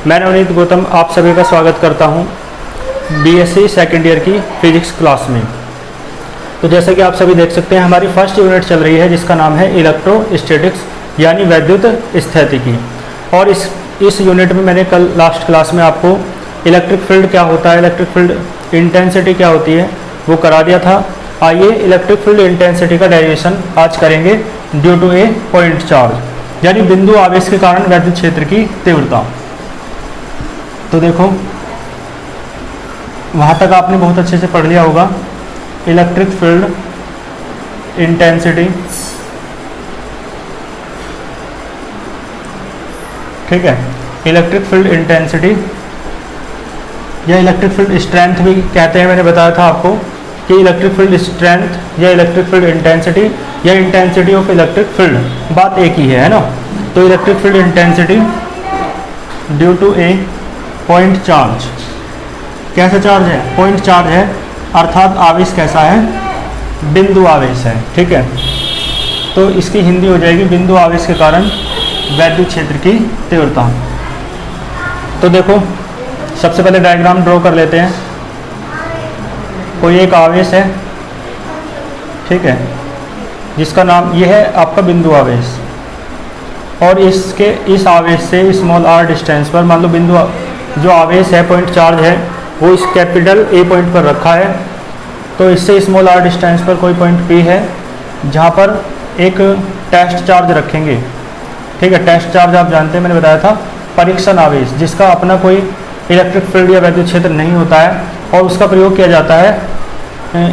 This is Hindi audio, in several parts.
मैं नवनीत गौतम आप सभी का स्वागत करता हूं बीएससी सेकेंड ईयर की फिजिक्स क्लास में। तो जैसा कि आप सभी देख सकते हैं हमारी फर्स्ट यूनिट चल रही है जिसका नाम है इलेक्ट्रोस्टैटिक्स यानी वैद्युत स्थितिकी। और इस यूनिट में मैंने कल लास्ट क्लास में आपको इलेक्ट्रिक फील्ड क्या होता है, इलेक्ट्रिक फील्ड इंटेंसिटी क्या होती है वो करा दिया था। आइए इलेक्ट्रिक फील्ड इंटेंसिटी का डेरिवेशन आज करेंगे due to a point charge यानी बिंदु आवेश के कारण वैद्युत क्षेत्र की तीव्रता। तो देखो वहाँ तक आपने बहुत अच्छे से पढ़ लिया होगा इलेक्ट्रिक फील्ड इंटेंसिटी, ठीक है। इलेक्ट्रिक फील्ड इंटेंसिटी या इलेक्ट्रिक फील्ड स्ट्रेंथ भी कहते हैं, मैंने बताया था आपको कि इलेक्ट्रिक फील्ड स्ट्रेंथ या इलेक्ट्रिक फील्ड इंटेंसिटी या इंटेंसिटी ऑफ इलेक्ट्रिक फील्ड बात एक ही है ना। तो electric field intensity due to a point charge, कैसा चार्ज है? पॉइंट चार्ज है, अर्थात आवेश कैसा है? बिंदु आवेश है, ठीक है। तो इसकी हिंदी हो जाएगी बिंदु आवेश के कारण वैद्युत क्षेत्र की तीव्रता। तो देखो सबसे पहले डायग्राम ड्रॉ कर लेते हैं। कोई एक आवेश है, ठीक है, जिसका नाम ये है आपका बिंदु आवेश, और इस आवेश से स्मॉल आर डिस्टेंस पर मान लो बिंदु जो आवेश है पॉइंट चार्ज है वो इस कैपिटल ए पॉइंट पर रखा है। तो इससे स्मॉल आर डिस्टेंस पर कोई पॉइंट पी है जहाँ पर एक टेस्ट चार्ज रखेंगे, ठीक है। टेस्ट चार्ज आप जानते हैं, मैंने बताया था परीक्षण आवेश जिसका अपना कोई इलेक्ट्रिक फील्ड या वैद्युत क्षेत्र नहीं होता है और उसका प्रयोग किया जाता है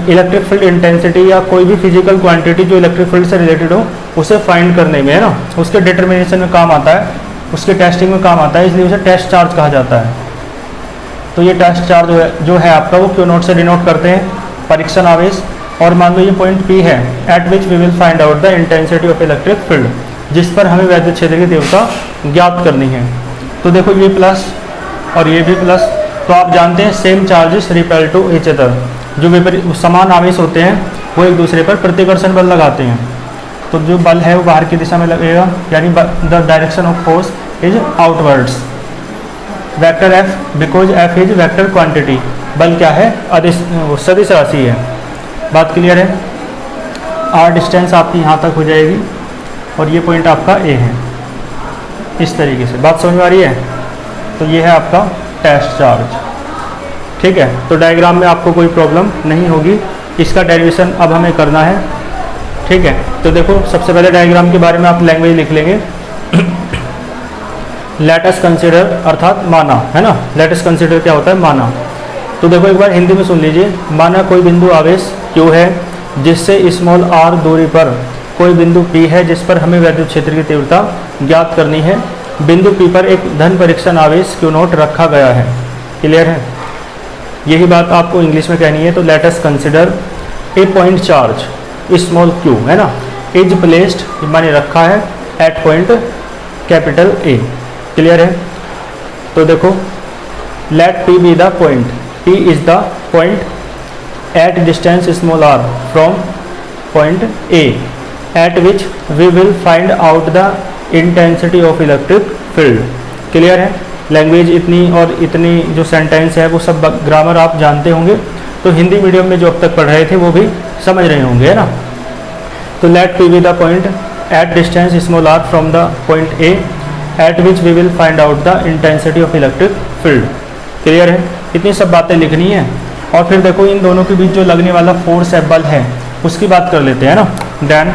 इलेक्ट्रिक फील्ड इंटेंसिटी या कोई भी फिजिकल क्वांटिटी जो इलेक्ट्रिक फील्ड से रिलेटेड हो उसे फाइंड करने में, है ना, उसके डिटर्मिनेशन में काम आता है, उसके टेस्टिंग में काम आता है, इसलिए उसे टेस्ट चार्ज कहा जाता है। तो ये टेस्ट चार्ज जो है आपका वो क्यू नोट से डिनोट करते हैं परीक्षण आवेश। और मान लो ये पॉइंट पी है at which we will find out the intensity of electric field, जिस पर हमें वैद्युत क्षेत्र की तीव्रता ज्ञात करनी है। तो देखो ये प्लस और ये भी प्लस, तो आप जानते हैं same charges repel to each other, जो समान आवेश होते हैं वो एक दूसरे पर प्रतिकर्षण बल लगाते हैं। तो जो बल है वो बाहर की दिशा में लगेगा यानी the direction of force is outwards. Vector F because F is vector quantity, बल क्या है? सदिश राशि है। बात क्लियर है? आर डिस्टेंस आपकी यहाँ तक हो जाएगी और ये पॉइंट आपका ए है, इस तरीके से। बात समझ में आ रही है? तो ये है आपका टेस्ट चार्ज, ठीक है। तो डायग्राम में आपको कोई प्रॉब्लम नहीं होगी, इसका डेरिवेशन अब हमें करना है, ठीक है। तो देखो सबसे पहले डायग्राम के बारे में आप लैंग्वेज लिख लेंगे लेट अस कंसिडर अर्थात माना, है ना। लेट अस कंसिडर क्या होता है? माना। तो देखो एक बार हिंदी में सुन लीजिए। माना कोई बिंदु आवेश क्यू है जिससे स्मॉल आर दूरी पर कोई बिंदु पी है जिस पर हमें वैद्युत क्षेत्र की तीव्रता ज्ञात करनी है। बिंदु पी पर एक धन परीक्षण आवेश क्यू नोट रखा गया है। क्लियर है? यही बात आपको इंग्लिश में कहनी है। तो let us consider a point charge small Q, है ना, इज प्लेस्ड माने रखा है at point capital A. Clear है? तो देखो let P be the point, P is the point at distance small R from point A at which we will find out the intensity of electric field. Clear है? लैंग्वेज इतनी और इतनी जो सेंटेंस है वो सब ग्रामर आप जानते होंगे, तो हिंदी मीडियम में जो अब तक पढ़ रहे थे वो भी समझ रहे होंगे, है ना। तो let P be the point at distance small R from the point A at which we will find out the intensity of electric field. Clear है? इतनी सब बातें लिखनी है। और फिर देखो इन दोनों के बीच जो लगने वाला फोर्स है, बल है, उसकी बात कर लेते हैं ना। देन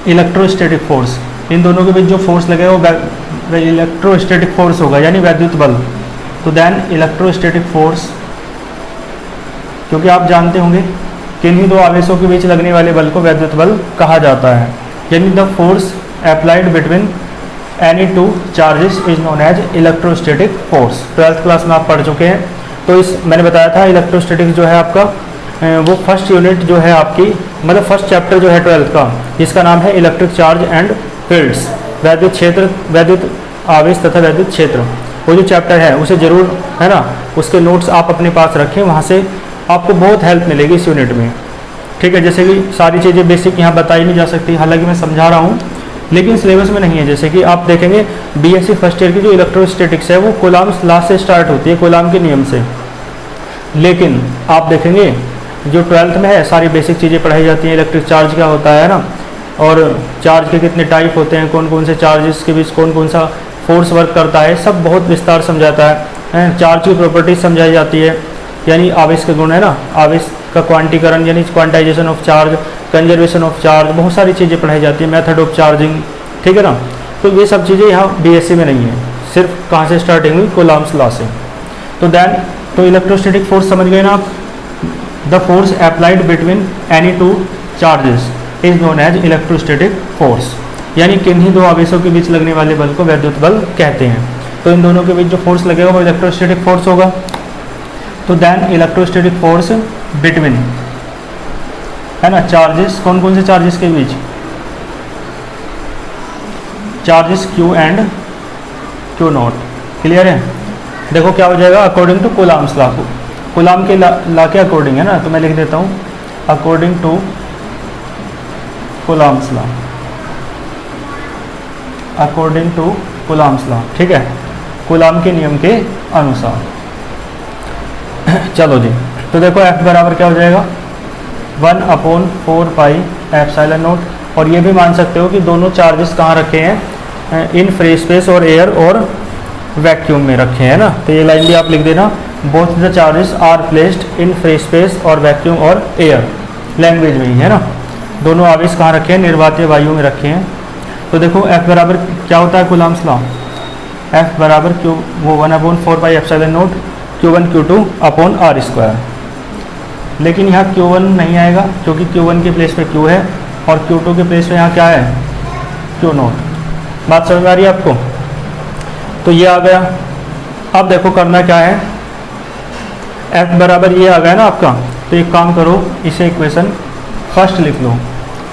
इलेक्ट्रोस्टैटिक फोर्स, इन दोनों के बीच जो फोर्स लगेगा वो इलेक्ट्रोस्टैटिक फोर्स होगा यानी वैद्युत बल। तो देन इलेक्ट्रोस्टैटिक फोर्स, क्योंकि आप जानते होंगे किन्हीं दो आवेशों के बीच लगने वाले बल को वैद्युत बल कहा जाता है, यानी the force applied between any two charges is known as electrostatic force. 12th class में आप पढ़ चुके हैं। तो इस मैंने बताया था इलेक्ट्रोस्टैटिक्स जो है आपका वो फर्स्ट यूनिट जो है आपकी, मतलब फर्स्ट चैप्टर जो है 12th का, जिसका नाम है इलेक्ट्रिक चार्ज एंड फील्ड्स, वैद्युत क्षेत्र, वैद्युत आवेश तथा वैद्युत क्षेत्र। वो जो चैप्टर है उसे जरूर, है ना, उसके नोट्स आप अपने पास रखें, वहाँ से आपको बहुत हेल्प मिलेगी इस यूनिट में। ठीक है, जैसे कि सारी चीज़ें बेसिक यहाँ बताई नहीं जा सकती, हालांकि मैं समझा रहा हूँ लेकिन सिलेबस में नहीं है। जैसे कि आप देखेंगे बीएससी फर्स्ट ईयर की जो इलेक्ट्रोस्टैटिक्स है वो कूलम्ब्स लॉ से स्टार्ट होती है, कूलम्ब के नियम से। लेकिन आप देखेंगे जो 12th में है सारी बेसिक चीज़ें पढ़ाई जाती हैं। इलेक्ट्रिक चार्ज क्या होता है ना, और चार्ज के कितने टाइप होते हैं, कौन कौन से चार्जेस के बीच कौन कौन सा फोर्स वर्क करता है, सब बहुत विस्तार समझाता है। चार्ज की प्रॉपर्टीज समझाई जाती है, यानी आवेश के गुण है ना, आवेश का क्वांटीकरण यानी quantization of charge, conservation of charge, बहुत सारी चीज़ें पढ़ाई जाती है, मेथड ऑफ चार्जिंग, ठीक है ना। तो ये सब चीज़ें यहाँ बीएससी में नहीं है, सिर्फ कहाँ से स्टार्टिंग हुई, कूलम्ब्स लॉ से। तो इलेक्ट्रोस्टैटिक फोर्स समझ गए ना आप। The force applied between any two charges is known as electrostatic force, यानी किन्हीं दो आवेशों के बीच लगने वाले बल को वैद्युत बल कहते हैं। तो इन दोनों के बीच जो फोर्स लगेगा वो इलेक्ट्रोस्टैटिक फोर्स होगा। तो देन इलेक्ट्रोस्टैटिक फोर्स बिटवीन, है ना, चार्जेस, कौन कौन से चार्जेस के बीच, charges Q and Q naught. Clear है। देखो क्या हो जाएगा, according to Coulomb's law, Coulomb के लॉ के अकॉर्डिंग, है ना, तो मैं लिख देता हूँ according to Coulomb's law, according to Coulomb's law, ठीक है, कूलम्ब के नियम के अनुसार। चलो जी, तो देखो F बराबर क्या हो जाएगा, 1/4 पाई एप्सिलॉन नॉट। और ये भी मान सकते हो कि दोनों चार्जेस कहाँ रखे हैं, इन फ्री स्पेस और एयर और वैक्यूम में रखे हैं ना। तो ये लाइन भी आप लिख देना, both the charges are placed in free space और वैक्यूम और एयर, लैंग्वेज में ही है ना। दोनों आवेश कहाँ रखे हैं, निर्वातीय वायु में रखे हैं। तो देखो F बराबर क्या होता है कूलम्ब्स लॉ, F बराबर Q, वो 1/4 pi epsilon not Q1 Q2 upon R square. लेकिन यहाँ Q1 नहीं आएगा क्योंकि Q1 के प्लेस पे Q है और Q2 के प्लेस पे यहाँ क्या है, Q नॉट। बात समझ में आ रही है आपको। तो ये आ गया। अब देखो करना क्या है, F बराबर ये आ गया ना आपका। तो एक काम करो, इसे इक्वेशन फर्स्ट लिख लो।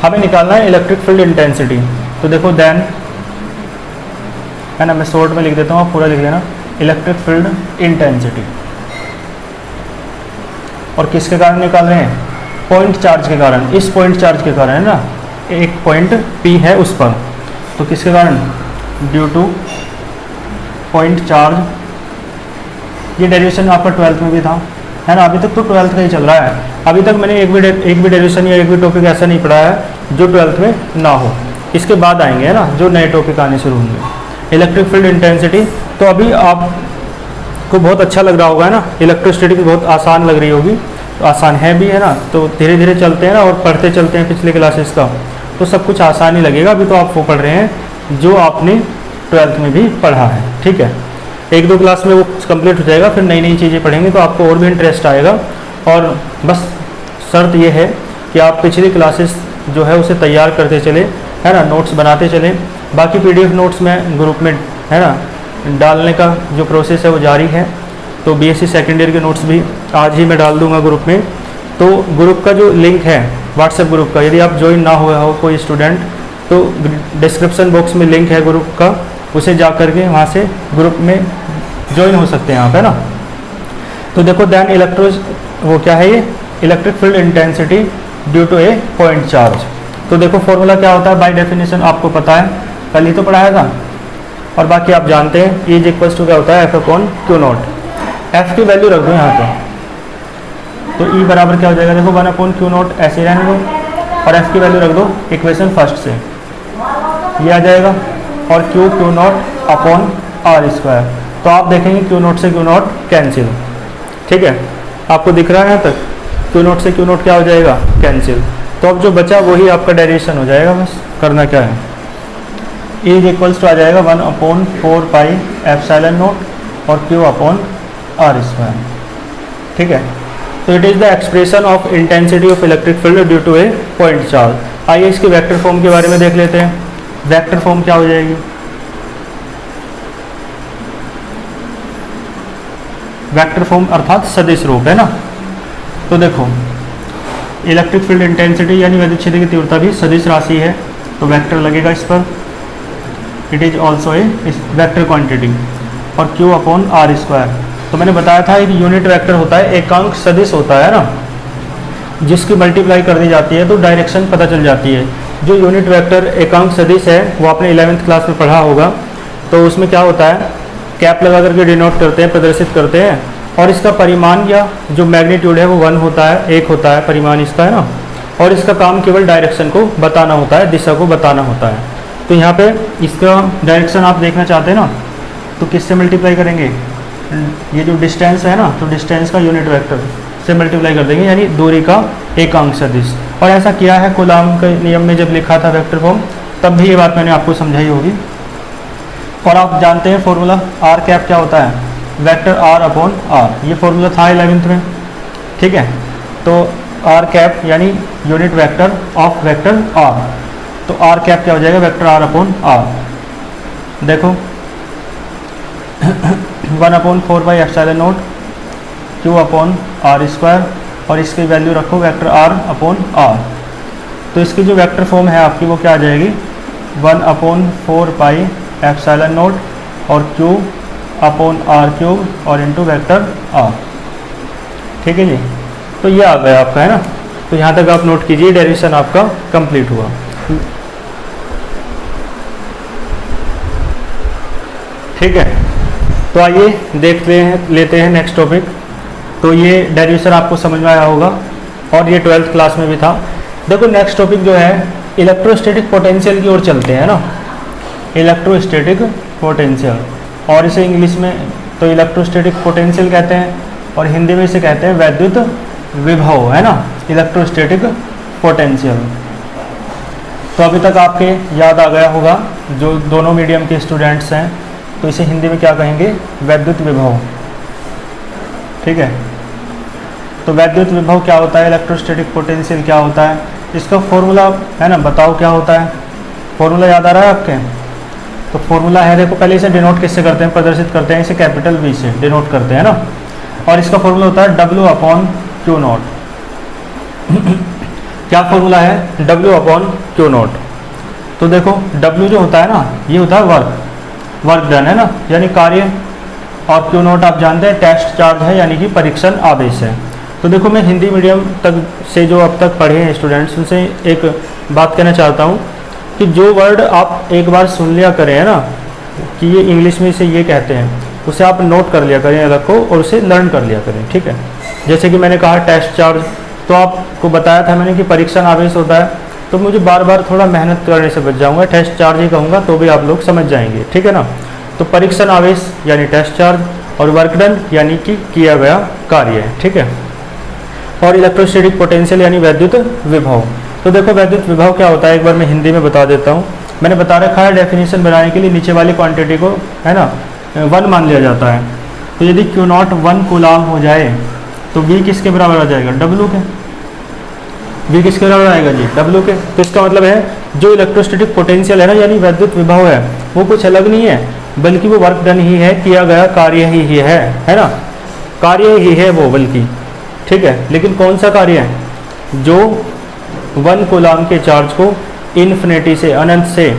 हमें निकालना है इलेक्ट्रिक फील्ड इंटेंसिटी। तो देखो देन, है ना, मैं शॉर्ट में लिख देता हूँ, आप पूरा लिख देना, इलेक्ट्रिक फील्ड इंटेंसिटी। और किसके कारण निकाल रहे हैं, पॉइंट चार्ज के कारण, इस पॉइंट चार्ज के कारण, है ना, एक पॉइंट P है उस पर। तो किसके कारण, ड्यू टू पॉइंट चार्ज। ये डेरिवेशन आपका 12th में भी था, है ना। अभी तक तो 12th का ही चल रहा है। अभी तक मैंने एक भी डेरिवेशन या एक भी टॉपिक ऐसा नहीं पढ़ाया है जो 12th में ना हो। इसके बाद आएंगे, है ना, जो नए टॉपिक आने शुरू होंगे। इलेक्ट्रिक फील्ड इंटेंसिटी, तो अभी आपको बहुत अच्छा लग रहा होगा, है ना, इलेक्ट्रोस्टैटिक्स बहुत आसान लग रही होगी। तो आसान है भी, है ना। तो धीरे धीरे चलते हैं ना और पढ़ते चलते हैं पिछले क्लासेस का, तो सब कुछ आसान ही लगेगा। अभी तो आप वो पढ़ रहे हैं जो आपने 12th में भी पढ़ा है, ठीक है। एक दो क्लास में वो कंप्लीट हो जाएगा, फिर नई नई चीज़ें पढ़ेंगे तो आपको और भी इंटरेस्ट आएगा। और बस शर्त ये है कि आप पिछली क्लासेस जो है उसे तैयार करते चले, है ना, नोट्स बनाते चले। बाकी PDF नोट्स में ग्रुप में, है ना, डालने का जो प्रोसेस है वो जारी है। तो BSc सेकेंड ईयर के नोट्स भी आज ही मैं डाल दूंगा ग्रुप में। तो ग्रुप का जो लिंक है व्हाट्सएप ग्रुप का, यदि आप ज्वाइन ना हुआ हो कोई स्टूडेंट, तो डिस्क्रिप्शन बॉक्स में लिंक है ग्रुप का, उसे जा करके वहाँ से ग्रुप में ज्वाइन हो सकते हैं आप, है ना। तो देखो देन वो क्या है, ये electric field intensity due to a point charge. तो देखो फॉर्मूला क्या होता है, बाय डेफिनेशन आपको पता है, कल ही तो पढ़ाया था। और बाकी आप जानते हैं, E = क्या होता है, F/Q नॉट। F की वैल्यू रख दो यहाँ पे, तो E बराबर क्या हो जाएगा, देखो 1/Q नॉट ऐसे रहने दो, और F की वैल्यू रख दो इक्वेशन फर्स्ट से, ये आ जाएगा। और Q not upon R square. तो आप देखेंगे Q नॉट से Q नॉट कैंसिल, ठीक है, आपको दिख रहा है यहाँ तक। Q नॉट से Q नॉट क्या हो जाएगा, कैंसिल। तो अब जो बचा वही आपका डेरिवेशन हो जाएगा। बस करना क्या है, E = आ जाएगा 1/4 पाई एप्सिलॉन नॉट और Q अपॉन R स्क्वायर, ठीक है। तो it is the expression of intensity of electric field due to a point charge. आइए इसकी वेक्टर फॉर्म के बारे में देख लेते हैं। वेक्टर फॉर्म क्या हो जाएगी, वेक्टर फॉर्म अर्थात सदिश रूप, है ना। तो देखो इलेक्ट्रिक फील्ड इंटेंसिटी यानी विद्युत क्षेत्र की तीव्रता भी सदिश राशि है, तो वेक्टर लगेगा इस पर। It is also a vector quantity. और Q अपॉन R स्क्वायर, तो मैंने बताया था एक यूनिट वेक्टर होता है, एकांक सदिश होता है ना, जिसकी मल्टीप्लाई कर दी जाती है तो डायरेक्शन पता चल जाती है। जो यूनिट वेक्टर एकांक सदिश है वो आपने 11th क्लास में पढ़ा होगा। तो उसमें क्या होता है, कैप लगा करके डिनोट करते हैं, प्रदर्शित करते हैं, और इसका परिमाण या जो मैग्नीट्यूड है वो 1 होता है, 1 होता है परिमाण इसका, है ना। और इसका काम केवल डायरेक्शन को बताना होता है, दिशा को बताना होता है। तो यहाँ पे इसका डायरेक्शन आप देखना चाहते हैं ना, तो किससे मल्टीप्लाई करेंगे, ये जो डिस्टेंस है ना, तो डिस्टेंस का यूनिट वेक्टर से मल्टीप्लाई कर देंगे, यानी दूरी का एकांक सदिश। और ऐसा किया है कूलॉम के नियम में जब लिखा था वेक्टर फॉर्म, तब भी ये बात मैंने आपको समझाई होगी। और आप जानते हैं फॉर्मूला आर कैप क्या होता है, वेक्टर आर अपॉन आर, ये फॉर्मूला था 11th में, ठीक है। तो आर कैप यानी unit vector of vector r, तो आर कैप क्या हो जाएगा, वेक्टर आर अपॉन आर। देखो 1/4/ε0 क्यू अपॉन आर स्क्वायर, और इसकी वैल्यू रखो वेक्टर आर अपॉन आर। तो इसकी जो वेक्टर फॉर्म है आपकी वो क्या आ जाएगी, 1/4πε0 और क्यू अपॉन आर क्यूब और इंटू वेक्टर आर, ठीक है जी। तो ये आ गया आपका, है ना। तो यहाँ तक आप नोट कीजिए, डेरिवेशन आपका कंप्लीट हुआ। ठीक है, तो आइए लेते हैं नेक्स्ट टॉपिक। तो ये डेरिवेशन आपको समझ में आया होगा और ये 12th क्लास में भी था। देखो नेक्स्ट टॉपिक जो है इलेक्ट्रोस्टैटिक पोटेंशियल की ओर चलते हैं ना, इलेक्ट्रोस्टैटिक पोटेंशियल, और इसे इंग्लिश में तो इलेक्ट्रोस्टैटिक पोटेंशियल कहते हैं और हिंदी में इसे कहते हैं वैद्युत विभव, है ना, इलेक्ट्रोस्टैटिक पोटेंशियल। तो अभी तक आपके याद आ गया होगा, जो दोनों मीडियम के स्टूडेंट्स हैं, तो इसे हिंदी में क्या कहेंगे, वैद्युत विभव, ठीक है। तो वैद्युत विभव क्या होता है, इलेक्ट्रोस्टैटिक पोटेंशियल क्या होता है, इसका फॉर्मूला है ना, बताओ क्या होता है, फॉर्मूला याद आ रहा है आपके। तो फॉर्मूला है, देखो पहले इसे डिनोट किससे करते हैं, प्रदर्शित करते हैं, इसे कैपिटल V से डिनोट करते हैं ना, और इसका फॉर्मूला होता है W/Q0। क्या फॉर्मूला है, W/Q0। तो देखो W जो होता है ना, ये होता है वर्क डन, है ना, यानी कार्य, और Q0 आप जानते हैं टेस्ट चार्ज है, यानी कि परीक्षण आवेश है। तो देखो मैं हिंदी मीडियम तक से जो अब तक पढ़े हैं स्टूडेंट्स, उनसे एक बात कहना चाहता हूँ कि जो वर्ड आप एक बार सुन लिया करें, है ना, कि ये इंग्लिश में इसे ये कहते हैं, उसे आप नोट कर लिया करें अलग को, और उसे लर्न कर लिया करें, ठीक है। जैसे कि मैंने कहा टेस्ट चार्ज, तो आपको बताया था मैंने कि परीक्षण आवेश होता है, तो मुझे बार बार थोड़ा मेहनत करने से बच जाऊँगा, टेस्ट चार्ज ही कहूँगा तो भी आप लोग समझ जाएंगे, ठीक है ना। तो परीक्षण आवेश यानी टेस्ट चार्ज, और वर्क डन यानी कि किया गया कार्य, ठीक है। और इलेक्ट्रोस्टैटिक पोटेंशियल यानी वैद्युत विभव। तो देखो वैद्युत विभव क्या होता है, एक बार मैं हिंदी में बता देता हूँ। मैंने बता रखा है डेफिनेशन बनाने के लिए नीचे वाली क्वांटिटी को, है ना, 1 मान लिया जाता है। तो यदि Q0 1 कूलाम हो जाए तो V किसके बराबर आ जाएगा, W के। V किसके बराबर आएगा जी, W के। तो इसका मतलब है जो इलेक्ट्रोस्टैटिक पोटेंशियल है ना, यानी वैद्युत विभव है, वो कुछ अलग नहीं है, बल्कि वो वर्क डन ही है, किया गया कार्य ही है ना, कार्य ही है वो, बल्कि, ठीक है। लेकिन कौन सा कार्य है, जो 1 कूलाम के चार्ज को इन्फिनिटी से, अनंत से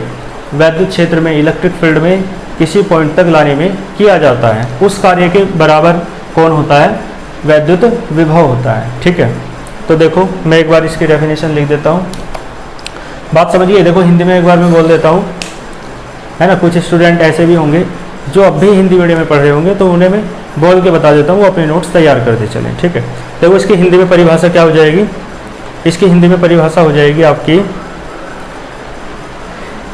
वैद्युत क्षेत्र में, इलेक्ट्रिक फील्ड में किसी पॉइंट तक लाने में किया जाता है, उस कार्य के बराबर कौन होता है, वैद्युत विभव होता है, ठीक है। तो देखो मैं एक बार इसकी डेफिनेशन लिख देता हूँ, बात समझिए। देखो हिंदी में एक बार मैं बोल देता हूँ, है ना। कुछ स्टूडेंट ऐसे भी होंगे जो अब भी हिंदी मीडियम में पढ़ रहे होंगे, तो उन्हें मैं बोल के बता देता हूँ, वो अपने नोट्स तैयार करते चलें, ठीक है। देखो इसकी हिंदी में परिभाषा क्या हो जाएगी, इसकी हिंदी में परिभाषा हो जाएगी आपकी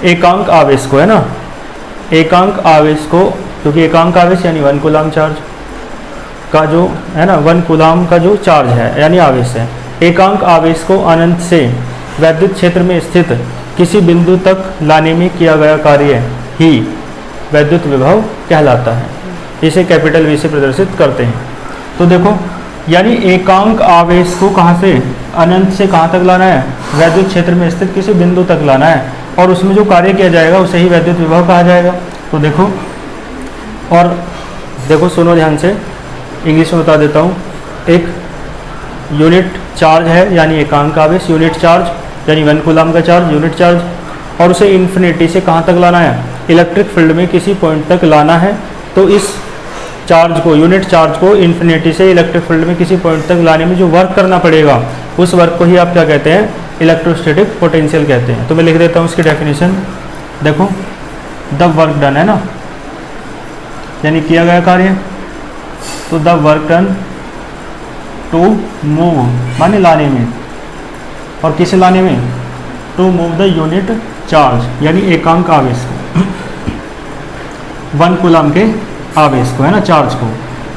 एकांक आवेश को, है ना, एकांक आवेश को, क्योंकि एकांक आवेश यानी 1 कूलाम चार्ज का जो है ना, 1 कूलाम का जो चार्ज है यानी आवेश है, एकांक आवेश को अनंत से वैद्युत क्षेत्र में स्थित किसी बिंदु तक लाने में किया गया कार्य ही वैद्युत विभव कहलाता है। इसे कैपिटल V से प्रदर्शित करते हैं। तो देखो यानी एकांक आवेश को कहाँ से, अनंत से कहाँ तक लाना है, वैद्युत क्षेत्र में स्थित किसी बिंदु तक लाना है, और उसमें जो कार्य किया जाएगा उसे ही वैद्युत विभव कहा जाएगा। तो देखो, और देखो सुनो ध्यान से, इंग्लिश में बता देता हूँ। एक यूनिट चार्ज है यानी एकांक आवेश, यूनिट चार्ज यानी 1 कूलाम का चार्ज, यूनिट चार्ज, और उसे इन्फिनिटी से कहाँ तक लाना है, इलेक्ट्रिक फील्ड में किसी पॉइंट तक लाना है। तो इस चार्ज को, यूनिट चार्ज को इन्फिनिटी से इलेक्ट्रिक फील्ड में किसी पॉइंट तक लाने में जो वर्क करना पड़ेगा, उस वर्क को ही आप क्या कहते हैं, इलेक्ट्रोस्टैटिक पोटेंशियल कहते हैं। तो मैं लिख देता हूँ उसकी डेफिनेशन। देखो द वर्क डन, है ना, यानी किया गया कार्य, तो the work done to move माने लाने में, और किसे लाने में, to move the unit charge यानी एकांक आवेश को, 1 कूलम के आवेश को, है ना, चार्ज को।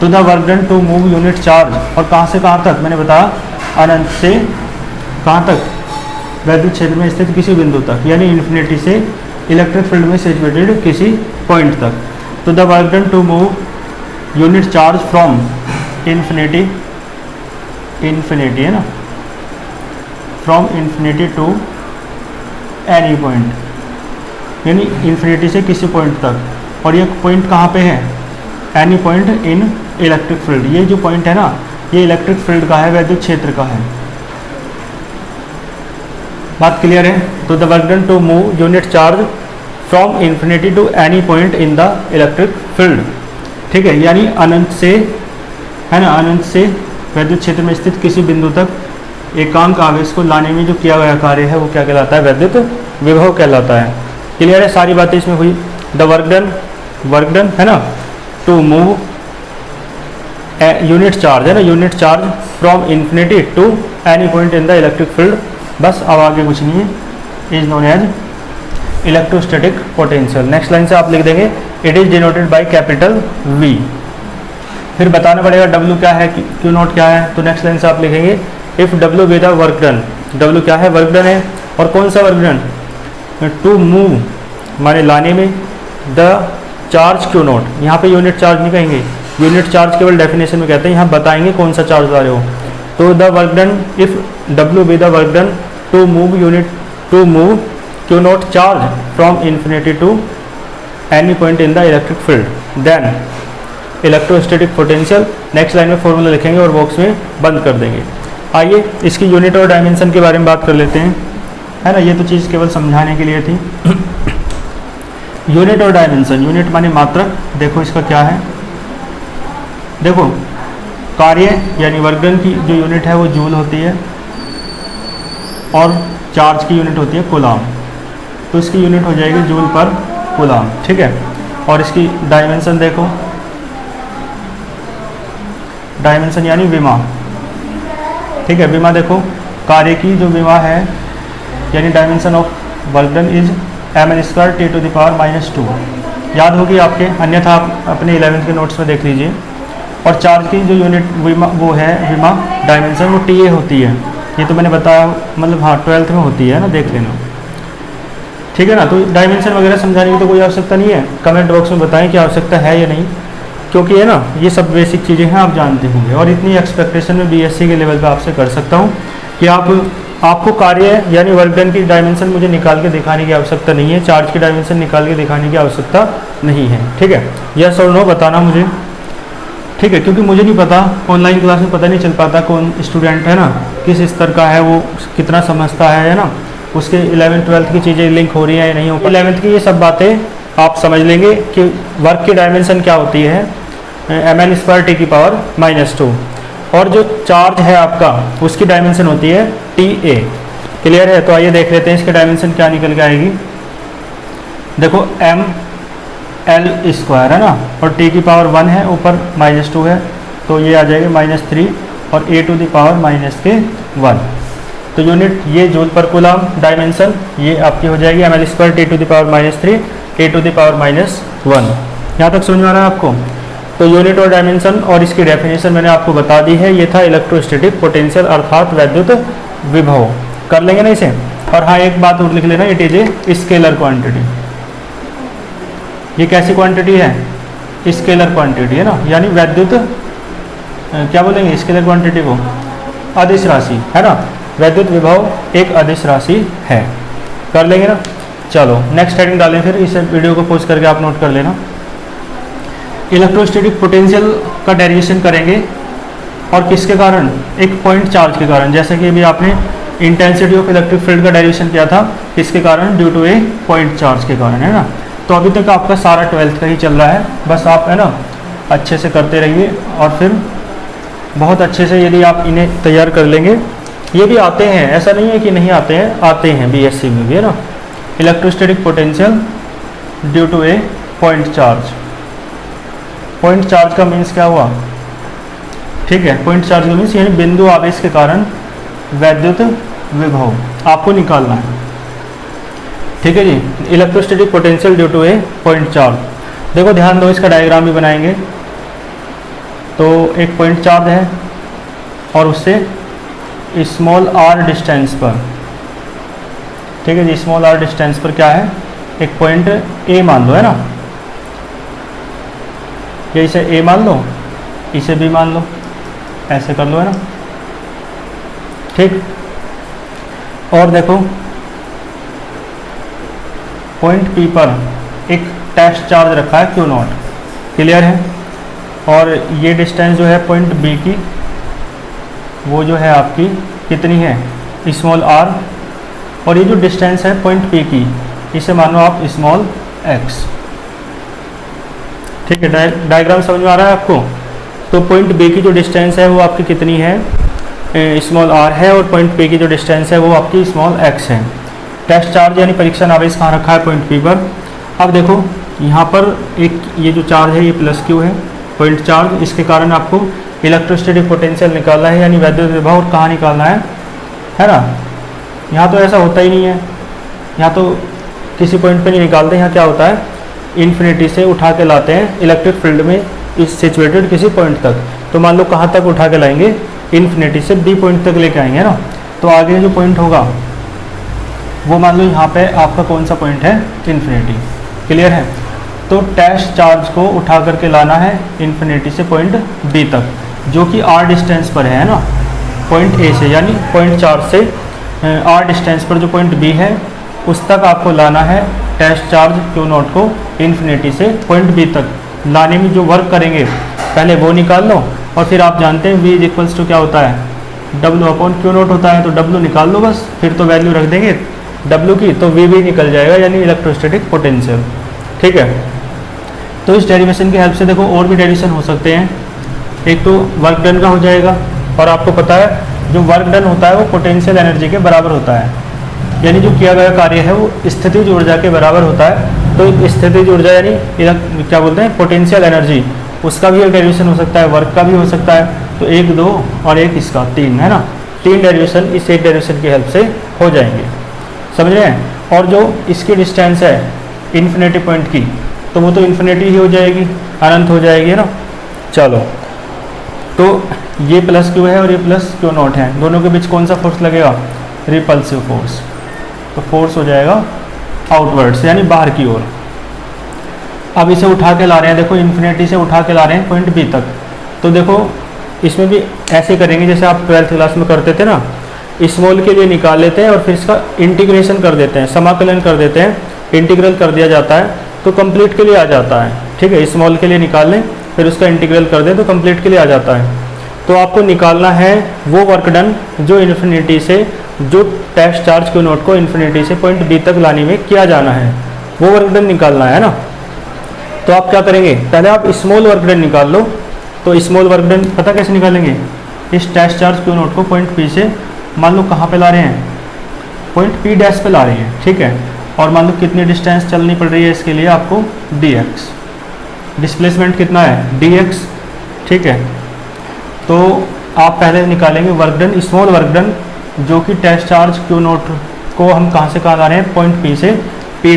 तो the work done to move unit charge, और कहाँ से कहाँ तक, मैंने बताया अनंत से कहाँ तक, वैद्युत क्षेत्र में स्थित किसी बिंदु तक, यानी इन्फिनिटी से इलेक्ट्रिक फील्ड में सिचुएटेड किसी पॉइंट तक। तो the work done to move unit charge from infinity, है ना, from infinity to any point, यानी इन्फिनिटी से किसी पॉइंट तक, और ये पॉइंट कहाँ पे है, एनी पॉइंट इन इलेक्ट्रिक फील्ड। ये जो पॉइंट है ना, ये इलेक्ट्रिक फील्ड का है, वैद्युत क्षेत्र का है। बात क्लियर है। तो the work done to move unit charge from infinity to any point in the electric field, ठीक है, यानी अनंत से, है ना, अनंत से वैद्युत क्षेत्र में स्थित किसी बिंदु तक एकांक आवेश को लाने में जो किया गया कार्य है वो क्या कहलाता है, वैद्युत विभव कहलाता है। क्लियर है, सारी बातें इसमें हुई। द वर्क डन है ना, टू मूव यूनिट चार्ज, है ना, unit charge from infinity to any point in the electric field, बस अब आगे कुछ नहीं है, is known as electrostatic potential. Next line से आप लिख देंगे it is denoted by capital V। फिर बताना पड़ेगा W क्या है, Q नोट क्या है। तो नेक्स्ट लाइन से आप लिखेंगे if W be the work done, W क्या है, वर्क डन है, और कौन सा वर्क डन, टू मूव माने लाने में, द चार्ज Q नोट, यहाँ पे यूनिट चार्ज नहीं कहेंगे, यूनिट चार्ज केवल डेफिनेशन में कहते हैं, यहाँ बताएंगे कौन सा चार्ज ला रहे हो। तो the work done if W be the work done to move Q naught charge from infinity to any point in the electric field, then electrostatic potential. Next line में फॉर्मूला लिखेंगे और बॉक्स में बंद कर देंगे। आइए इसकी यूनिट और डायमेंशन के बारे में बात कर लेते हैं, है ना, ये तो चीज़ केवल समझाने के लिए थी। यूनिट और डायमेंशन, यूनिट माने मात्रक, देखो इसका क्या है, देखो कार्य यानी वर्क डन की जो यूनिट है वो जूल होती है, और चार्ज की यूनिट होती है कूलम, तो इसकी यूनिट हो जाएगी जूल पर कूलम, ठीक है। और इसकी डायमेंशन देखो, डायमेंशन यानी विमा, ठीक है, विमा देखो कार्य की जो विमा है, यानी dimension of work done is mn² T⁻⁻², याद होगी आपके, अन्यथा आप अपने 11th के नोट्स में देख लीजिए। और चार्ज की जो यूनिट विमा वो है, विमा डायमेंशन वो TA होती है, ये तो मैंने बताया, मतलब हाँ 12th में होती है ना, देख लेना, ठीक है ना। तो डायमेंशन वगैरह समझाने की तो कोई आवश्यकता नहीं है, कमेंट बॉक्स में बताएं कि आवश्यकता है या नहीं, क्योंकि है ना ये सब बेसिक चीज़ें हैं, आप जानते होंगे। और इतनी एक्सपेक्टेशन में BSc के लेवल पे आपसे कर सकता हूँ कि आपको कार्य यानी वर्क डन की डायमेंशन मुझे निकाल के दिखाने की आवश्यकता नहीं है, चार्ज की डायमेंशन निकाल के दिखाने की आवश्यकता नहीं है, ठीक है। यस और नो बताना मुझे, ठीक है, क्योंकि मुझे नहीं पता, ऑनलाइन क्लास में पता नहीं चल पाता कौन स्टूडेंट है ना किस स्तर का है, वो कितना समझता है ना, उसके 11th 12th की चीज़ें लिंक हो रही है या नहीं हो। 11th की ये सब बातें आप समझ लेंगे कि वर्क की डायमेंशन क्या होती है, mn² T⁻², और जो चार्ज है आपका उसकी डायमेंशन होती है TA। क्लियर है, तो आइए देख लेते हैं इसकी डायमेंशन क्या निकल के आएगी। देखो ml² है ना, और T⁻1 है, ऊपर -2 है, तो ये आ जाएगी -3, और A⁻⁻1। तो यूनिट ये जूल पर कूलम, डायमेंशन ये आपकी हो जाएगी ml² T⁻3 A⁻1। यहाँ तक समझ में आ रहा है आपको। तो यूनिट और डायमेंशन और इसकी डेफिनेशन मैंने आपको बता दी है। ये था इलेक्ट्रोस्टैटिक पोटेंशियल अर्थात वैद्युत विभव। कर लेंगे ना इसे। और हाँ, एक बात और लिख लेना, it is a scalar quantity. ये कैसी क्वांटिटी है? स्केलर क्वांटिटी है ना, यानी वैद्युत क्या बोलेंगे स्केलर क्वांटिटी को? अदिश राशि है ना। वैद्युत विभव एक अदिश राशि है। कर लेंगे ना। चलो नेक्स्ट हेडिंग डालें, फिर इस वीडियो को पोस्ट करके आप नोट कर लेना। इलेक्ट्रोस्टैटिक पोटेंशियल का डेरिवेशन करेंगे और किसके कारण? एक पॉइंट चार्ज के कारण। जैसे कि अभी आपने इंटेंसिटी ऑफ इलेक्ट्रिक फील्ड का डेरिवेशन किया था, किसके कारण? Due to a point charge के कारण, है ना। तो अभी तक आपका सारा 12th का ही चल रहा है, बस आप है ना अच्छे से करते रहिए और फिर बहुत अच्छे से यदि आप इन्हें तैयार कर लेंगे ये भी आते हैं, ऐसा नहीं है कि नहीं आते हैं, आते हैं बीएससी में भी, है ना। Electrostatic potential due to a point charge. Point charge का मीन्स क्या हुआ, ठीक है, पॉइंट चार्ज का मीन्स यानी बिंदु आवेश के कारण वैद्युत विभव आपको निकालना है, ठीक है जी। Electrostatic potential due to a point charge, देखो ध्यान दो, इसका डायग्राम भी बनाएंगे। तो एक पॉइंट चार्ज है और उससे स्मॉल आर डिस्टेंस पर, ठीक है जी, स्मॉल आर डिस्टेंस पर क्या है, एक पॉइंट ए मान लो, है ना, या इसे ए मान लो, इसे भी मान लो, ऐसे कर लो, है ना, ठीक। और देखो पॉइंट पी पर एक टेस्ट चार्ज रखा है क्यू नॉट, क्लियर है। और ये डिस्टेंस जो है पॉइंट बी की, वो जो है आपकी कितनी है, स्मॉल आर, और ये जो डिस्टेंस है पॉइंट पी की, इसे मानो आप स्मॉल एक्स, ठीक है। डायग्राम समझ में आ रहा है आपको। तो पॉइंट बी की जो डिस्टेंस है वो आपकी कितनी है, स्मॉल आर है, और पॉइंट पी की जो डिस्टेंस है वो आपकी स्मॉल एक्स है। टेस्ट चार्ज यानी परीक्षण आवेश कहाँ रखा है, पॉइंट पी पर। अब देखो यहाँ पर एक ये जो चार्ज है ये प्लस क्यू है, पॉइंट चार्ज, इसके कारण आपको इलेक्ट्रोस्टैटिक पोटेंशियल निकालना है, यानी वैद्युत विभव, और कहाँ निकालना है ना। यहाँ तो ऐसा होता ही नहीं है, यहाँ तो किसी पॉइंट पे नहीं निकालते, यहाँ क्या होता है, इन्फिनिटी से उठा के लाते हैं इलेक्ट्रिक फील्ड में इस सिचुएटेड किसी पॉइंट तक। तो मान लो कहाँ तक उठा के लाएंगे, इन्फिनिटी से बी पॉइंट तक लेके आएंगे ना। तो आगे जो पॉइंट होगा वो मान लो यहाँ पे आपका कौन सा पॉइंट है, इन्फिनिटी, क्लियर है। तो टेस्ट चार्ज को उठा करके लाना है इन्फिनिटी से पॉइंट बी तक, जो कि आर डिस्टेंस पर है ना, पॉइंट ए से, यानी पॉइंट चार्ज से आर डिस्टेंस पर जो पॉइंट बी है उस तक आपको लाना है टेस्ट चार्ज क्यू नॉट को इन्फिनिटी से पॉइंट बी तक। लाने में जो वर्क करेंगे पहले वो निकाल लो, और फिर आप जानते हैं V इज इक्वल्स टू क्या होता है, W अपॉन क्यू नॉट होता है, तो W निकाल लो बस, फिर तो वैल्यू रख देंगे W की, तो V भी निकल जाएगा, यानी इलेक्ट्रोस्टैटिक पोटेंशियल, ठीक है। तो इस डेरिवेशन की हेल्प से देखो और भी डेरिवेशन हो सकते हैं। एक तो वर्क डन का हो जाएगा, और आपको पता है जो वर्क डन होता है वो पोटेंशियल एनर्जी के बराबर होता है, यानी जो किया गया कार्य है वो स्थितिज ऊर्जा के बराबर होता है। तो स्थितिज ऊर्जा यानी क्या बोलते हैं, पोटेंशियल एनर्जी, उसका भी एक डेरिवेशन हो सकता है, वर्क का भी हो सकता है। तो एक, दो और एक इसका, तीन, है ना, तीन डेरिवेशन इस एक डेरिवेशन की हेल्प से हो जाएंगे, समझ रहे हैं। और जो इसकी डिस्टेंस है इन्फिनिटी पॉइंट की, तो वो तो इन्फिनिटी ही हो जाएगी, अनंत हो जाएगी, है ना। चलो, तो ये प्लस क्यू है और ये प्लस क्यू नॉट है, दोनों के बीच कौन सा फोर्स लगेगा, रिपल्सिव फोर्स। तो फोर्स हो जाएगा आउटवर्ड्स, यानी बाहर की ओर। अब इसे उठा के ला रहे हैं, देखो इन्फिनिटी से उठा के ला रहे हैं पॉइंट बी तक। तो देखो इसमें भी ऐसे करेंगे जैसे आप 12th क्लास में करते थे ना, स्मॉल के लिए निकाल लेते हैं और फिर इसका इंटीग्रेशन कर देते हैं, समाकलन कर देते हैं, इंटीग्रल कर दिया जाता है तो कंप्लीट के लिए आ जाता है, ठीक है। स्मॉल के लिए निकाल लें, फिर उसका इंटीग्रल कर दें तो कंप्लीट के लिए आ जाता है। तो आपको निकालना है वो वर्क डन जो इन्फिनिटी से, जो टेस्ट चार्ज क्यू नॉट को इन्फिनिटी से पॉइंट बी तक लाने में किया जाना है, वो वर्क डन निकालना है ना। तो आप क्या करेंगे, पहले आप स्मॉल वर्क डन निकाल लो। तो स्मॉल वर्क डन पता कैसे निकालेंगे, इस टेस्ट चार्ज क्यू नॉट को पॉइंट पी से मान लो कहाँ पे ला रहे हैं, पॉइंट पी डैश पे ला रहे हैं, ठीक है। और मान लो कितनी डिस्टेंस चलनी पड़ रही है इसके लिए आपको, dx, डिस्प्लेसमेंट कितना है dx, ठीक है। तो आप पहले निकालेंगे work done, small work done, जो कि टेस्ट चार्ज क्यू नॉट को हम कहाँ से कहाँ ला रहे हैं, पॉइंट पी से पी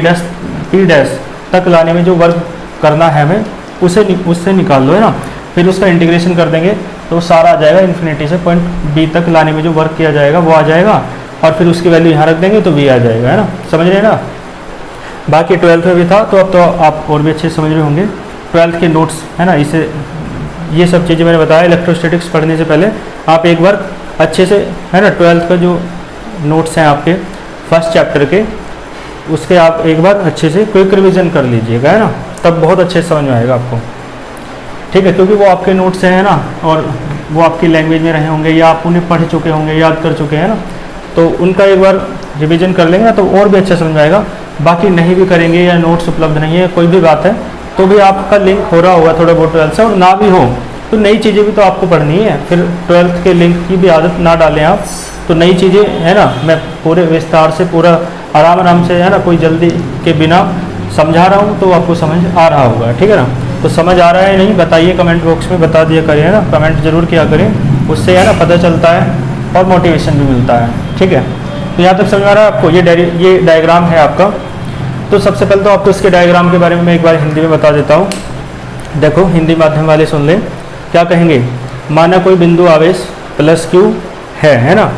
डैश तक लाने में जो वर्क करना है हमें, उससे निकाल लो, है ना। फिर उसका इंटीग्रेशन कर देंगे तो सारा आ जाएगा, इन्फिनिटी से पॉइंट बी तक लाने में जो वर्क किया जाएगा वो आ जाएगा, और फिर उसकी वैल्यू यहाँ रख देंगे तो v आ जाएगा, है ना, समझ रहे हैं ना। बाकी 12th में भी था, तो अब तो आप और भी अच्छे से समझ रहे होंगे। 12th के नोट्स, है ना, इसे ये सब चीज़ें मैंने बताया, इलेक्ट्रोस्टैटिक्स पढ़ने से पहले आप एक बार अच्छे से, है ना, 12th का जो नोट्स हैं आपके फर्स्ट चैप्टर के, उसके आप एक बार अच्छे से क्विक रिवीजन कर लीजिएगा, है ना, तब बहुत अच्छे से समझ में आएगा आपको, ठीक है। क्योंकि वो आपके नोट्स हैं ना, और वो आपकी लैंग्वेज में रहे होंगे या आप उन्हें पढ़ चुके होंगे, याद कर चुके हैं ना, तो उनका एक बार रिवीजन कर लेंगे ना तो और भी अच्छा समझ आएगा। बाकी नहीं भी करेंगे या नोट्स उपलब्ध नहीं है, कोई भी बात है, तो भी आपका लिंक हो रहा होगा थोड़ा बहुत 12th से, और ना भी हो तो नई चीज़ें भी तो आपको पढ़नी है, फिर 12th के लिंक की भी आदत ना डालें आप, तो नई चीज़ें है ना, मैं पूरे विस्तार से पूरा आराम से है ना, कोई जल्दी के बिना समझा रहा हूँ तो आपको समझ आ रहा होगा, ठीक है ना। तो समझ आ रहा है नहीं बताइए, कमेंट बॉक्स में बता दिया करिए, है ना, कमेंट जरूर किया करें, उससे है ना पता चलता है और मोटिवेशन भी मिलता है, ठीक है। तो यहाँ तक समझ आ रहा है आपको, ये डायग्राम है आपका। तो सबसे पहले तो आपको इसके डायग्राम के बारे में मैं एक बार हिंदी में बता देता हूँ। देखो हिंदी माध्यम वाले सुन लें, क्या कहेंगे, माना कोई बिंदु आवेश प्लस क्यू है ना,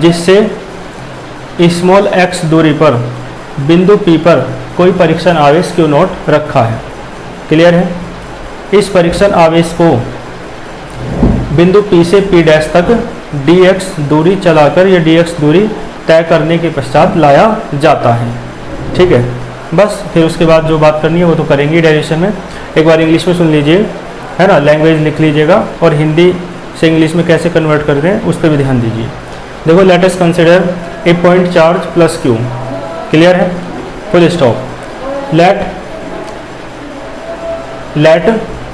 जिससे स्मॉल x दूरी पर बिंदु P पर कोई परीक्षण आवेश क्यू नॉट रखा है। क्लियर है। इस परीक्षण आवेश को बिंदु P से P डैश तक dx दूरी चलाकर या dx दूरी तय करने के पश्चात लाया जाता है, ठीक है। बस फिर उसके बाद जो बात करनी है वो तो करेंगे डेरिवेशन में। एक बार इंग्लिश में सुन लीजिए, है ना, लैंग्वेज लिख लीजिएगा, और हिंदी से इंग्लिश में कैसे कन्वर्ट करते हैं उस पर भी ध्यान दीजिए। देखो, let us consider a point charge plus Q. Clear है, full stop. Let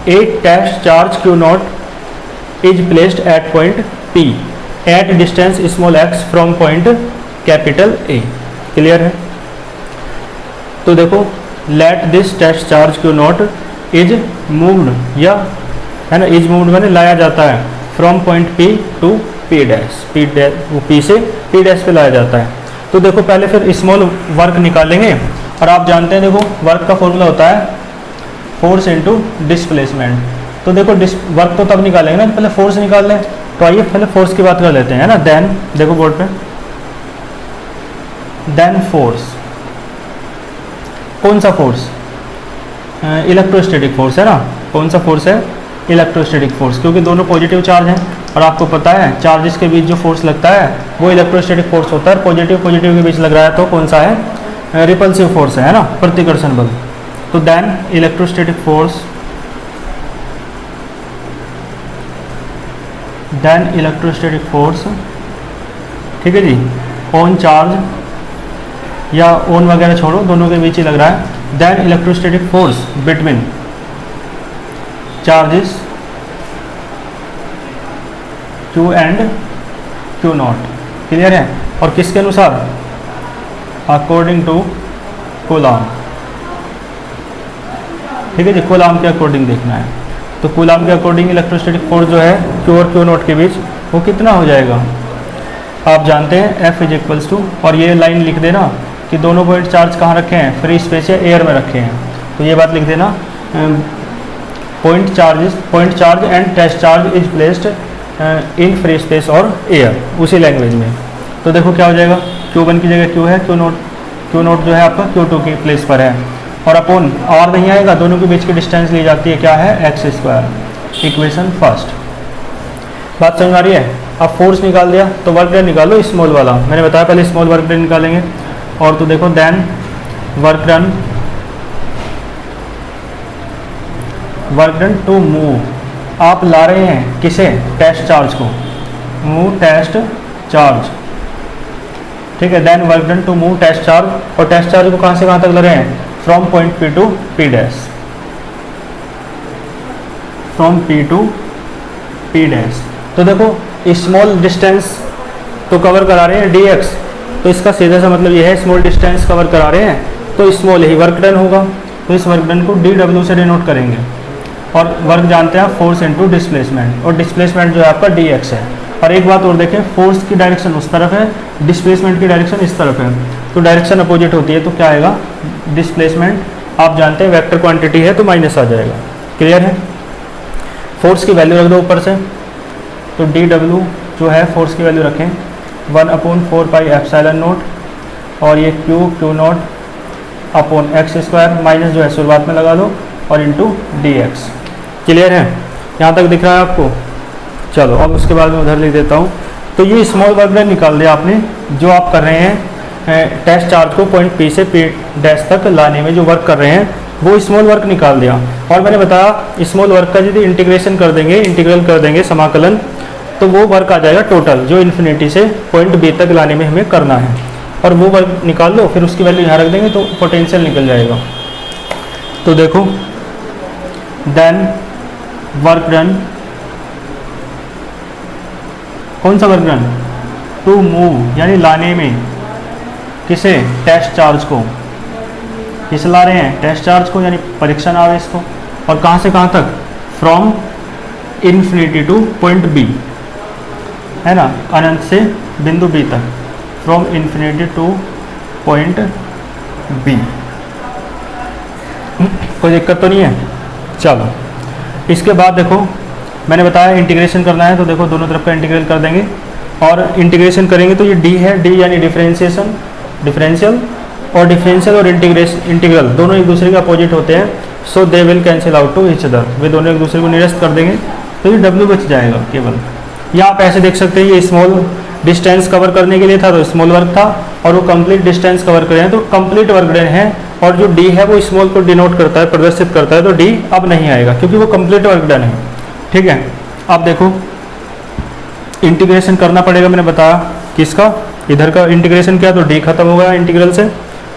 a test charge Q naught is placed at point P at distance small X from point capital A. Clear है। तो देखो, let this test charge Q naught is moved, या है ना, इज मूव्ड मैंने लाया जाता है, from point P to P dash, P से पी डैश पे लाया जाता है। तो देखो पहले फिर स्मॉल वर्क निकालेंगे, और आप जानते हैं देखो वर्क का फॉर्मूला होता है फोर्स इनटू डिस्प्लेसमेंट। तो देखो वर्क तो तब निकालेंगे ना, पहले फोर्स निकाल लें। तो आइए पहले फोर्स की बात कर लेते हैं, है ना। देन देखो बोर्ड पे, देन फोर्स, कौन सा फोर्स, इलेक्ट्रोस्टैटिक फोर्स है ना। कौन सा फोर्स है, इलेक्ट्रोस्टैटिक फोर्स, क्योंकि दोनों पॉजिटिव चार्ज हैं, और आपको पता है चार्जेस के बीच जो फोर्स लगता है वो इलेक्ट्रोस्टैटिक फोर्स होता है। पॉजिटिव के बीच लग रहा है तो कौन सा है, रिपल्सिव फोर्स है ना, प्रतिकर्षण बल। तो then electrostatic force, then electrostatic force, ठीक है जी, ऑन चार्ज या ऑन वगैरह छोड़ो, दोनों के बीच ही लग रहा है। Then electrostatic force between charges Q and Q naught. Clear है। और किसके अनुसार, अकॉर्डिंग टू कूलाम, ठीक है जी, कूलाम के अकॉर्डिंग देखना है। तो कूलाम के अकॉर्डिंग इलेक्ट्रोस्टैटिक फोर्स जो है Q और Q नॉट के बीच वो कितना हो जाएगा, आप जानते हैं F इज इक्वल्स टू, और ये लाइन लिख देना कि दोनों पॉइंट चार्ज कहाँ रखे हैं, फ्री स्पेस या एयर में रखे हैं। तो ये बात लिख देना, point charge and test charge is placed in free space और एयर, उसी लैंग्वेज में। तो देखो क्या हो जाएगा, Q1 की जगह Q है, Q नॉट जो है आपका Q2 की प्लेस पर है, और अपॉन R नहीं आएगा, दोनों के बीच की डिस्टेंस ली जाती है, क्या है, x स्क्वायर। Equation first. बात समझ आ रही है। अब फोर्स निकाल दिया तो वर्क डन निकालो स्मॉल वाला, मैंने बताया पहले स्मॉल वर्क डन निकालेंगे। और तो देखो then work done to move, आप ला रहे हैं किसे, टेस्ट चार्ज को, मूव टेस्ट चार्ज, ठीक है। Then work done to move test charge, और टेस्ट चार्ज को कहाँ से कहाँ तक ला रहे हैं, from point P to P dash, from P to P dash. तो देखो स्मॉल डिस्टेंस तो कवर करा रहे हैं dx, तो इसका सीधा सा मतलब ये है स्मॉल डिस्टेंस कवर करा रहे हैं तो स्मॉल ही वर्क डन होगा। तो इस वर्क डन को dw से डिनोट करेंगे, और वर्क जानते हैं फोर्स इनटू डिस्प्लेसमेंट, और डिस्प्लेसमेंट जो है आपका dx है। और एक बात और देखें, फोर्स की डायरेक्शन उस तरफ है, डिस्प्लेसमेंट की डायरेक्शन इस तरफ है, तो डायरेक्शन अपोजिट होती है, तो क्या आएगा, डिस्प्लेसमेंट आप जानते हैं वेक्टर क्वांटिटी है तो माइनस आ जाएगा। क्लियर है। फोर्स की वैल्यू रख दो ऊपर से, तो dw जो है फोर्स की वैल्यू रखें 1/4πε0, और ये Q not upon x square, minus जो है शुरुआत में लगा दो, और इंटू dx। क्लियर है, यहाँ तक दिख रहा है आपको। चलो अब उसके बाद मैं उधर लिख देता हूँ। तो ये स्मॉल वर्क डन निकाल दिया आपने, जो आप कर रहे हैं टेस्ट चार्ज को पॉइंट P से P डैश तक लाने में जो वर्क कर रहे हैं वो स्मॉल वर्क निकाल दिया। और मैंने बताया स्मॉल वर्क का यदि इंटीग्रेशन कर देंगे, इंटीग्रल कर देंगे, समाकलन, तो वो वर्क आ जाएगा टोटल, जो इन्फिनिटी से पॉइंट B तक लाने में हमें करना है। और वो वर्क निकाल लो, फिर उसकी वैल्यू यहाँ रख देंगे तो पोटेंशियल निकल जाएगा। तो देखो देन वर्क डन, कौन सा वर्क डन, टू मूव यानी लाने में, किसे, टेस्ट चार्ज को, किसे ला रहे हैं, टेस्ट चार्ज को, यानी परीक्षण आवेश को। और कहाँ से कहाँ तक, from infinity to point B, है ना, अनंत से बिंदु बी तक, from infinity to point B. कोई दिक्कत तो नहीं है। चलो इसके बाद देखो मैंने बताया इंटीग्रेशन करना है, तो देखो दोनों तरफ का इंटीग्रल कर देंगे। और इंटीग्रेशन करेंगे तो ये डी है, डी यानी डिफरेंशिएशन, डिफरेंशियल, और डिफरेंशियल और इंटीग्रल दोनों एक दूसरे के अपोजिट होते हैं। So they will cancel out to each other, वे दोनों एक दूसरे को निरस्त कर देंगे, तो ये डब्ल्यू बच जाएगा केवल। या आप ऐसे देख सकते हैं ये स्मॉल डिस्टेंस कवर करने के लिए था तो स्मॉल वर्क था, और वो कंप्लीट डिस्टेंस कवर करें तो कंप्लीट वर्क डन है। और जो डी है वो स्मॉल को डिनोट करता है, प्रदर्शित करता है, तो डी अब नहीं आएगा क्योंकि वो कंप्लीट वर्क डन है। ठीक है, अब देखो इंटीग्रेशन करना पड़ेगा, मैंने बताया किसका, इधर का इंटीग्रेशन किया तो डी खत्म हो गया इंटीग्रल से,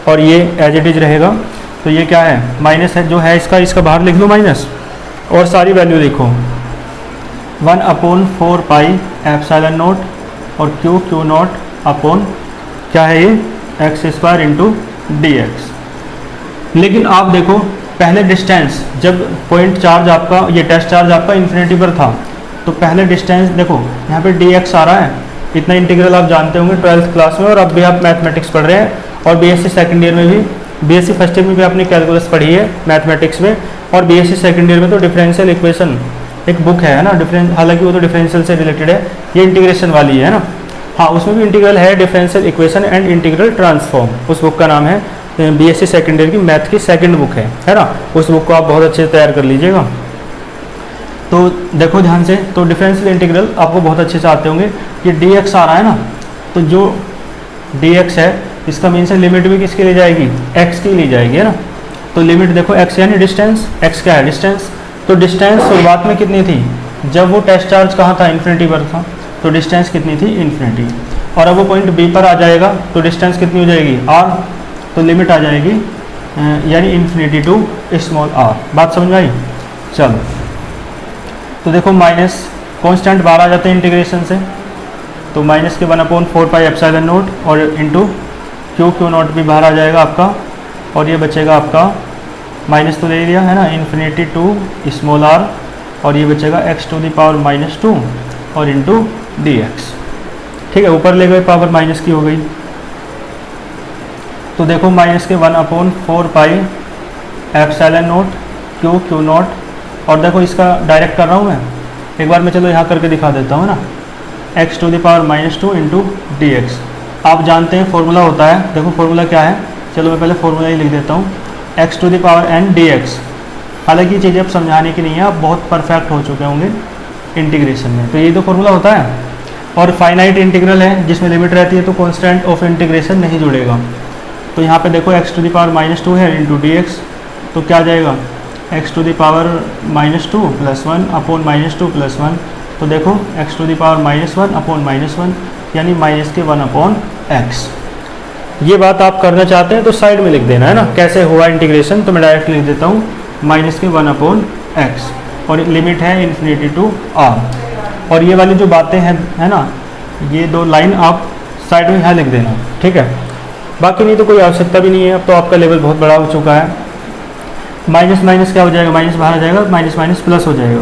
और ये एज इट इज रहेगा। तो ये क्या है, माइनस है जो है इसका बाहर लिख लो माइनस, और सारी वैल्यू लिखो 1/4 पाई एप्सिलॉन नोट और क्यू नोट अपॉन क्या है ये x square into D x. लेकिन आप देखो पहले डिस्टेंस, जब पॉइंट चार्ज आपका, ये टेस्ट चार्ज आपका इन्फिनिटी पर था, तो पहले डिस्टेंस देखो यहाँ पे डी एक्स आ रहा है, इतना इंटीग्रल आप जानते होंगे 12th क्लास में, और अब भी आप मैथमेटिक्स पढ़ रहे हैं, और बीएससी सेकंड ईयर में भी, बीएससी फर्स्ट ईयर में भी आपने कैलकुलस पढ़ी है मैथमेटिक्स में, और बीएससी सेकंड ईयर में तो डिफरेंशियल इक्वेशन एक बुक है ना, हालांकि वो तो डिफरेंशियल से रिलेटेड है, ये इंटीग्रेशन वाली है ना, हाँ उसमें भी इंटीग्रल है, differential equation and integral transform, उस बुक का नाम है, बीएससी सेकंड ईयर की मैथ की सेकंड बुक है ना, उस बुक को आप बहुत अच्छे से तैयार कर लीजिएगा। तो देखो ध्यान से, तो डिफरेंशियल इंटीग्रल आपको बहुत अच्छे से आते होंगे। ये डी एक्स आ रहा है ना, तो जो डी एक्स है इसका मीन्स है लिमिट भी किसके लिए जाएगी, एक्स की ली जाएगी, है ना। तो लिमिट देखो एक्स यानी डिस्टेंस, एक्स क्या है डिस्टेंस, तो डिस्टेंस शुरुआत में कितनी थी, जब वो टेस्ट चार्ज कहाँ था, इन्फिनिटी पर था, तो डिस्टेंस कितनी थी, इन्फिनिटी। और अब वो पॉइंट बी पर आ जाएगा तो डिस्टेंस कितनी हो जाएगी, आर, तो लिमिट आ जाएगी यानी इन्फिनिटी टू स्मॉल आर। बात समझ में आई। चलो तो देखो माइनस कॉन्स्टेंट बाहर आ जाते हैं इंटीग्रेशन से, तो माइनस के 1/4 पाई एप्सिलॉन नोट और इंटू क्यू नोट भी बाहर आ जाएगा आपका, और ये बचेगा आपका माइनस तो ले लिया है ना, इन्फिनिटी टू स्मॉल आर, और ये बचेगा x⁻⁻2 और इंटू डी एक्स। ठीक है, ऊपर ले गए पावर माइनस की हो गई, तो देखो माइनस के 1/4 pi epsilon note Q note, और देखो इसका डायरेक्ट कर रहा हूँ मैं एक बार, मैं चलो यहाँ करके दिखा देता हूँ ना, x⁻⁻2 इंटू डी एक्स। आप जानते हैं फॉर्मूला होता है, देखो फॉर्मूला क्या है, चलो मैं पहले फॉर्मूला ही लिख देता हूँ, x⁻n dx। हालांकि ये चीज़ें अब समझाने की नहीं है, आप बहुत परफेक्ट हो चुके होंगे इंटीग्रेशन में, तो ये तो फॉर्मूला होता है। और फाइनाइट इंटीग्रल है जिसमें लिमिट रहती है, तो कांस्टेंट ऑफ इंटीग्रेशन नहीं जुड़ेगा। तो यहाँ पे देखो x⁻2 है इंटू डी एक्स, तो क्या आ जाएगा x⁻2 + 1/-2 + 1, तो देखो x⁻1/-1 यानी माइनस के 1/x। ये बात आप करना चाहते हैं तो साइड में लिख देना है ना, कैसे हुआ इंटीग्रेशन, तो मैं डायरेक्ट लिख देता हूँ माइनस के 1/x, और लिमिट है इन्फिनिटी टू आर। और ये वाली जो बातें हैं है ना, ये दो लाइन आप साइड में यहाँ लिख देना, ठीक है। बाकी नहीं तो कोई आवश्यकता भी नहीं है, अब तो आपका लेवल बहुत बड़ा हो चुका है। माइनस माइनस क्या हो जाएगा, माइनस बाहर आ जाएगा, माइनस माइनस प्लस हो जाएगा,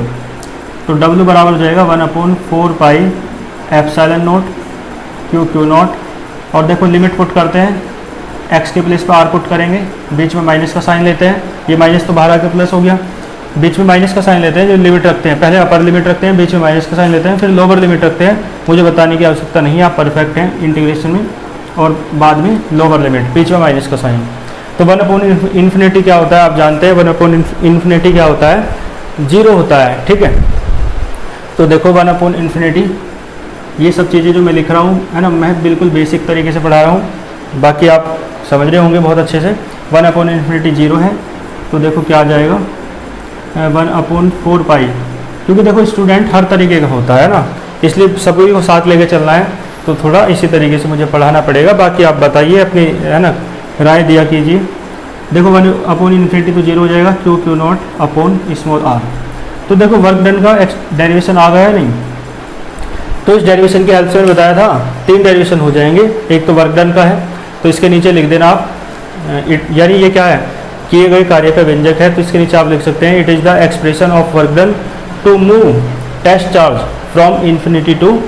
तो W बराबर हो जाएगा 1/4 pi epsilon note Q note, और देखो लिमिट पुट करते हैं, x के प्लेस पर r पुट करेंगे, बीच में माइनस का साइन लेते हैं, ये माइनस तो बाहर आकर प्लस हो गया, बीच में माइनस का साइन लेते हैं, जो लिमिट रखते हैं, पहले अपर लिमिट रखते हैं, बीच में माइनस का साइन लेते हैं, फिर लोअर लिमिट रखते हैं। मुझे बताने की आवश्यकता नहीं है, आप परफेक्ट हैं इंटीग्रेशन में। और बाद में लोअर लिमिट, बीच में माइनस का साइन। तो 1/∞ क्या होता है आप जानते हैं, 1/∞ क्या होता है, 0 होता है, ठीक है। तो देखो 1/∞, ये सब चीज़ें जो मैं लिख रहा हूँ है ना, मैं बिल्कुल बेसिक तरीके से पढ़ा रहा हूँ, बाकी आप समझ रहे होंगे बहुत अच्छे से। 1/∞ 0 है, तो देखो क्या आ जाएगा 1/4 पाई, क्योंकि देखो स्टूडेंट हर तरीके का होता है ना, इसलिए सभी को साथ लेके चलना है, तो थोड़ा इसी तरीके से मुझे पढ़ाना पड़ेगा। बाकी आप बताइए अपनी है ना, राय दिया कीजिए। देखो 1/∞ तो 0 हो जाएगा, Q naught upon small r. तो देखो वर्क डन का डेरिवेशन आ गया है नहीं, तो इस डेरिवेशन की हेल्प से मैंने बताया था 3 डेरिवेशन हो जाएंगे। एक तो वर्क डन का है, तो इसके नीचे लिख देना आप यानी ये क्या है, किए गए कार्य का व्यंजक है, तो इसके नीचे आप लिख सकते हैं it is the expression of work done to move test charge from infinity to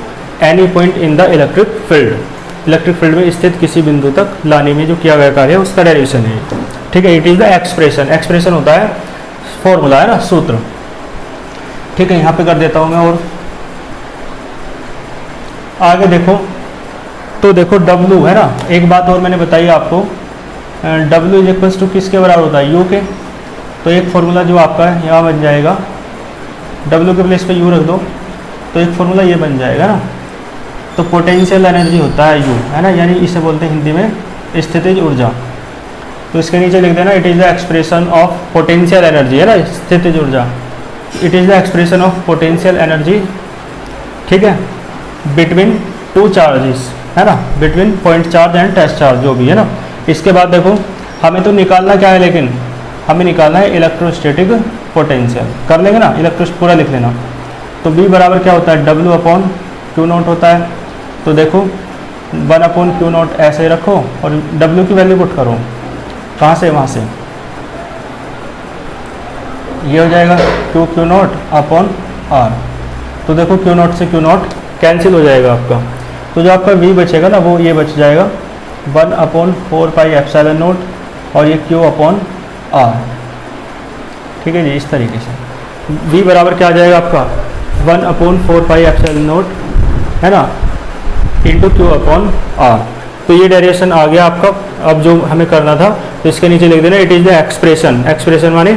any point in the electric field. Electric field में स्थित किसी बिंदु तक लाने में जो किया गया कार्य है उसका डेरिवेशन है, ठीक है। It is the expression, expression होता है फॉर्मूला, है ना, सूत्र, ठीक है। यहाँ पे कर देता हूँ मैं और आगे देखो, तो देखो W है ना, एक बात और मैंने बताई आपको, W इज इक्वल्स टू किसके बराबर होता है, U के। तो एक फॉर्मूला जो आपका है यहाँ बन जाएगा, W के प्लेस पे U रख दो, तो एक फॉर्मूला ये बन जाएगा ना। तो पोटेंशियल एनर्जी होता है U, है ना, यानी इसे बोलते हैं हिंदी में स्थितिज ऊर्जा। तो इसके नीचे लिख देना it is the expression of potential energy, है ना, स्थितिज ऊर्जा। It is the expression of potential energy, ठीक है, बिटवीन 2 चार्जेस, है ना, between point charge and test charge जो भी है ना। इसके बाद देखो हमें तो निकालना क्या है, लेकिन हमें निकालना है इलेक्ट्रोस्टैटिक पोटेंशियल। कर लेंगे ना, पूरा लिख लेना। तो B बराबर क्या होता है, W अपॉन क्यू नॉट होता है। तो देखो 1 अपॉन क्यू नॉट ऐसे रखो और W की वैल्यू पुट करो, कहाँ से, वहाँ से, ये हो जाएगा क्यू नॉट अपॉन R। तो देखो क्यू नॉट से क्यू नॉट कैंसिल हो जाएगा आपका, तो जो आपका V बचेगा ना वो ये बच जाएगा 1 अपॉन 4 पाई एप्सिलॉन नॉट और ये Q अपॉन R, ठीक है जी। इस तरीके से V बराबर क्या आ जाएगा आपका 1 अपॉन 4 पाई एप्सिलॉन नॉट, है ना, इंटू Q अपॉन R। तो ये डेरिवेशन आ गया आपका। अब जो हमें करना था, तो इसके नीचे लिख देना it is the expression, expression माने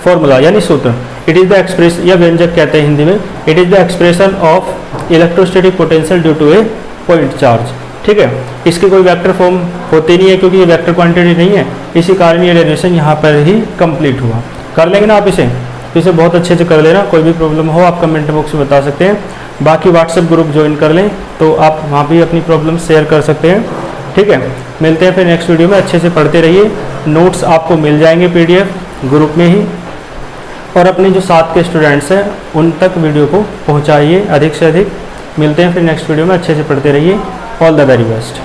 फॉर्मूला यानी सूत्र। इट इज़ द एक्सप्रेस, या व्यंजक कहते हैं हिंदी में, it is the expression of electrostatic potential due to a point charge, ठीक है। इसकी कोई वेक्टर फॉर्म होती नहीं है क्योंकि ये वेक्टर क्वांटिटी नहीं है, इसी कारण ये डेरिवेशन यहाँ पर ही कंप्लीट हुआ। कर लेंगे ना आप इसे, तो इसे बहुत अच्छे से कर लेना। कोई भी प्रॉब्लम हो आप कमेंट बॉक्स में बता सकते हैं। बाकी व्हाट्सएप ग्रुप ज्वाइन कर लें तो आप वहाँ भी अपनी प्रॉब्लम शेयर कर सकते हैं, ठीक है। मिलते हैं फिर नेक्स्ट वीडियो में, अच्छे से पढ़ते रहिए। नोट्स आपको मिल जाएंगे PDF ग्रुप में ही, और अपने जो साथ के स्टूडेंट्स हैं उन तक वीडियो को पहुँचाइए अधिक से अधिक। मिलते हैं फिर नेक्स्ट वीडियो में, अच्छे से पढ़ते रहिए। All the very best.